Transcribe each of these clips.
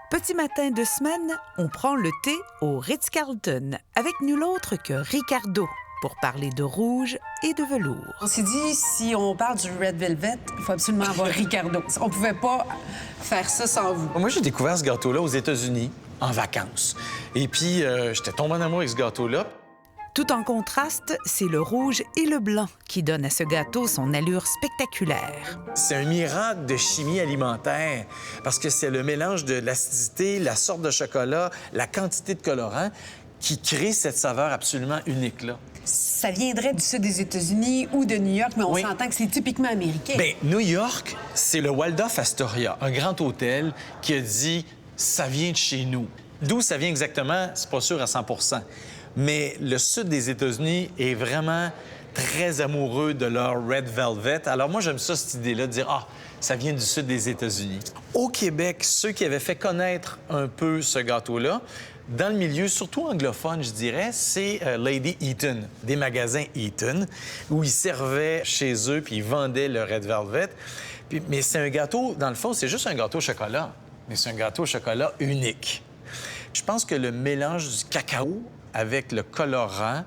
Petit matin de semaine, on prend le thé au Ritz-Carlton avec nul autre que Ricardo pour parler de rouge et de velours. On s'est dit, si on parle du Red Velvet, il faut absolument avoir Ricardo. On pouvait pas faire ça sans vous. Moi, j'ai découvert ce gâteau-là aux États-Unis, en vacances. Et puis, j'étais tombé en amour avec ce gâteau-là. Tout en contraste, c'est le rouge et le blanc qui donnent à ce gâteau son allure spectaculaire. C'est un miracle de chimie alimentaire parce que c'est le mélange de l'acidité, la sorte de chocolat, la quantité de colorant qui crée cette saveur absolument unique-là. Ça viendrait du sud des États-Unis ou de New York, mais on Oui. s'entend que c'est typiquement américain. Bien, New York, c'est le Waldorf Astoria, un grand hôtel qui a dit « ça vient de chez nous ». D'où ça vient exactement, c'est pas sûr à 100 %. Mais le sud des États-Unis est vraiment très amoureux de leur Red Velvet. Alors moi, j'aime ça, cette idée-là, de dire « ah, ça vient du sud des États-Unis ». Au Québec, ceux qui avaient fait connaître un peu ce gâteau-là, dans le milieu, surtout anglophone, je dirais, c'est Lady Eaton, des magasins Eaton, où ils servaient chez eux puis ils vendaient le Red Velvet. Mais c'est un gâteau, dans le fond, c'est juste un gâteau au chocolat, mais c'est un gâteau au chocolat unique. Je pense que le mélange du cacao avec le colorant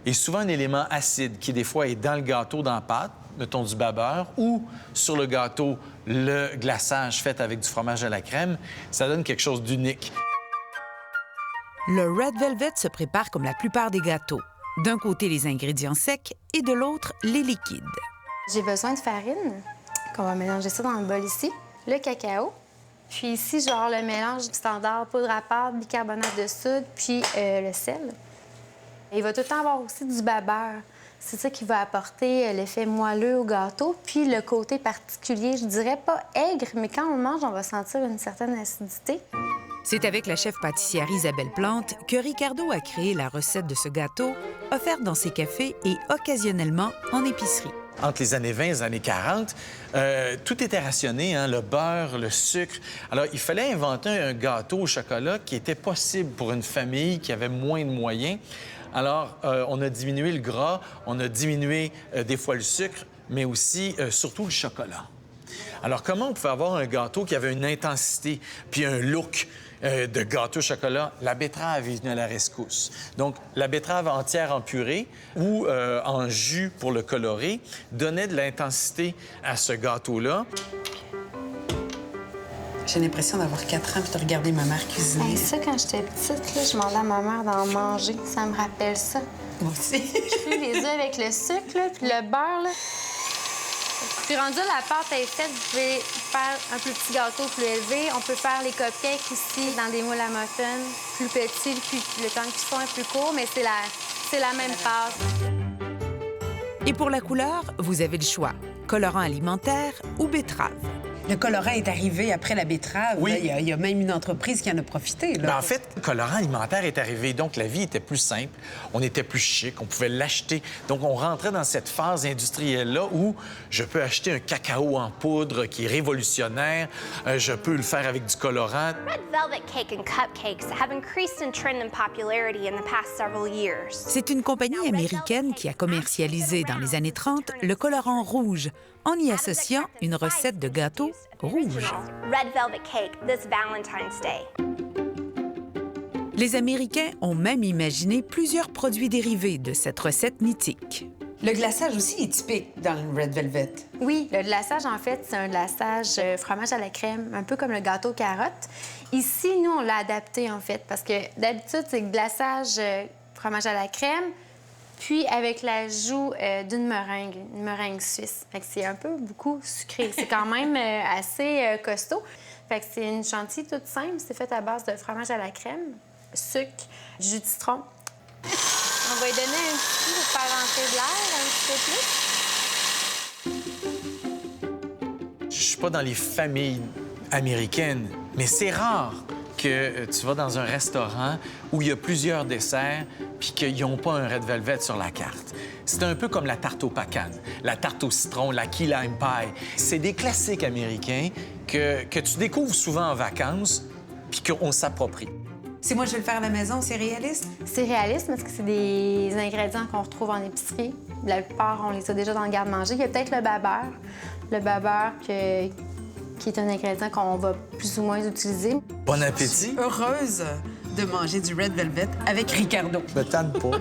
est souvent un élément acide qui, des fois, est dans le gâteau, dans la pâte, mettons du babeur, ou sur le gâteau, le glaçage fait avec du fromage à la crème. Ça donne quelque chose d'unique. Le Red Velvet se prépare comme la plupart des gâteaux. D'un côté, les ingrédients secs et de l'autre, les liquides. J'ai besoin de farine, qu'on va mélanger ça dans le bol ici. Le cacao. Puis ici, je vais avoir le mélange standard, poudre à pâte, bicarbonate de soude, puis le sel. Il va tout le temps avoir aussi du babeur. C'est ça qui va apporter l'effet moelleux au gâteau. Puis le côté particulier, je dirais pas aigre, mais quand on le mange, on va sentir une certaine acidité. C'est avec la chef pâtissière Isabelle Plante que Ricardo a créé la recette de ce gâteau, offerte dans ses cafés et occasionnellement en épicerie. Entre les années 20 et les années 40, tout était rationné, hein, le beurre, le sucre. Alors, il fallait inventer un gâteau au chocolat qui était possible pour une famille qui avait moins de moyens. Alors, on a diminué le gras, on a diminué des fois le sucre, mais aussi, surtout, le chocolat. Alors, comment on pouvait avoir un gâteau qui avait une intensité puis un look de gâteau au chocolat? La betterave est venue à la rescousse. Donc, la betterave entière en purée ou en jus pour le colorer donnait de l'intensité à ce gâteau-là. J'ai l'impression d'avoir 4 ans puis de regarder ma mère cuisiner. Hey, ça, quand j'étais petite, là, je demandais à ma mère d'en manger. Ça me rappelle ça. Moi aussi. Je fais les œufs avec le sucre, là, puis le beurre, là. Puis rendu là, la pâte est faite, vous pouvez faire un plus petit gâteau plus élevé. On peut faire les cupcakes aussi dans des moules à muffins plus petits, puis le temps de cuisson est plus court, mais c'est la même pâte. Et pour la couleur, vous avez le choix, colorant alimentaire ou betterave. Le colorant est arrivé après la betterave. Oui. Là, il y a même une entreprise qui en a profité. Là. Bien, en fait, le colorant alimentaire est arrivé, donc la vie était plus simple, on était plus chic, on pouvait l'acheter. Donc, on rentrait dans cette phase industrielle-là où je peux acheter un cacao en poudre qui est révolutionnaire, je peux le faire avec du colorant. Red velvet cake and cupcakes have increased in trend and popularity in the past several years. C'est une compagnie américaine qui a commercialisé dans les années 30 le colorant rouge en y associant une recette de gâteau rouge. Red velvet cake this Valentine's Day. Les Américains ont même imaginé plusieurs produits dérivés de cette recette mythique. Le glaçage aussi est typique dans le Red Velvet. Oui, le glaçage, en fait, c'est un glaçage fromage à la crème, un peu comme le gâteau carotte. Ici, nous, on l'a adapté, en fait, parce que d'habitude, c'est glaçage fromage à la crème, puis avec l'ajout d'une meringue, une meringue suisse. Fait que c'est un peu beaucoup sucré. C'est quand même assez costaud. Fait que c'est une chantilly toute simple. C'est fait à base de fromage à la crème, sucre, jus de citron. On va lui donner un petit peu pour faire rentrer de l'air un petit peu plus. Je suis pas dans les familles américaines, mais c'est rare que tu vas dans un restaurant où il y a plusieurs desserts puis qu'ils n'ont pas un Red Velvet sur la carte. C'est un peu comme la tarte aux pacanes, la tarte au citron, la key lime pie. C'est des classiques américains que tu découvres souvent en vacances puis qu'on s'approprie. Si moi, je vais le faire à la maison, c'est réaliste? C'est réaliste parce que c'est des ingrédients qu'on retrouve en épicerie. La plupart, on les a déjà dans le garde-manger. Il y a peut-être le babeur. Le babeur qui est un ingrédient qu'on va plus ou moins utiliser. Bon appétit. Heureuse de manger du Red Velvet avec Ricardo. Me tanne pas.